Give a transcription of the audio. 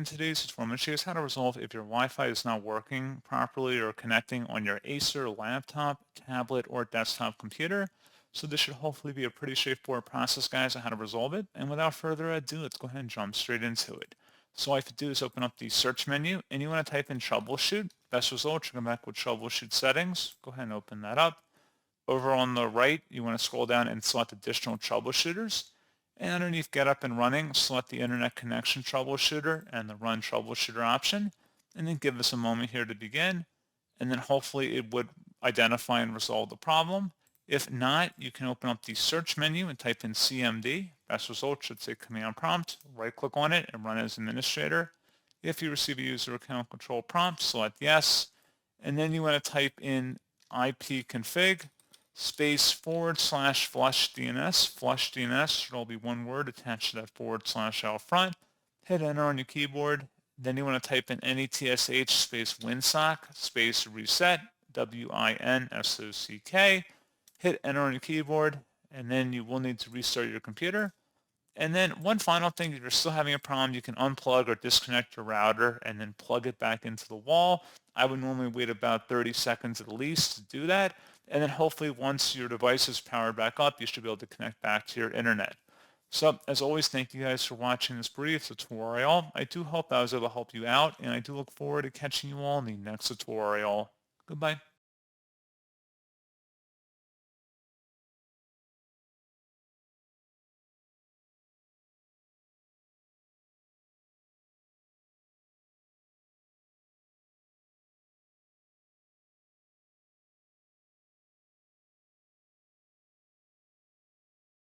In today's tutorial, I'm going to show you how to resolve if your Wi-Fi is not working properly or connecting on your Acer laptop, tablet, or desktop computer. So this should hopefully be a pretty straightforward process, guys, on how to resolve it. And without further ado, let's go ahead and jump straight into it. So all you have to do is open up the search menu, and you want to type in troubleshoot. Best result should come back with troubleshoot settings. Go ahead and open that up. Over on the right, you want to scroll down and select additional troubleshooters. And underneath Get Up and Running, select the Internet Connection Troubleshooter and the Run Troubleshooter option. And then give us a moment here to begin. And then hopefully it would identify and resolve the problem. If not, you can open up the search menu and type in CMD. Best result should say Command Prompt. Right-click on it and run as administrator. If you receive a user account control prompt, select Yes. And then you want to type in ipconfig space /flush DNS. Flush DNS should all be one word attached to that / out front. Hit enter on your keyboard. Then you want to type in netsh space winsock space reset, WINSOCK. Hit enter on your keyboard, and then you will need to restart your computer. And then one final thing, if you're still having a problem, you can unplug or disconnect your router and then plug it back into the wall. I would normally wait about 30 seconds at least to do that. And then hopefully once your device is powered back up, you should be able to connect back to your internet. So as always, thank you guys for watching this brief tutorial. I do hope I was able to help you out, and I do look forward to catching you all in the next tutorial. Goodbye.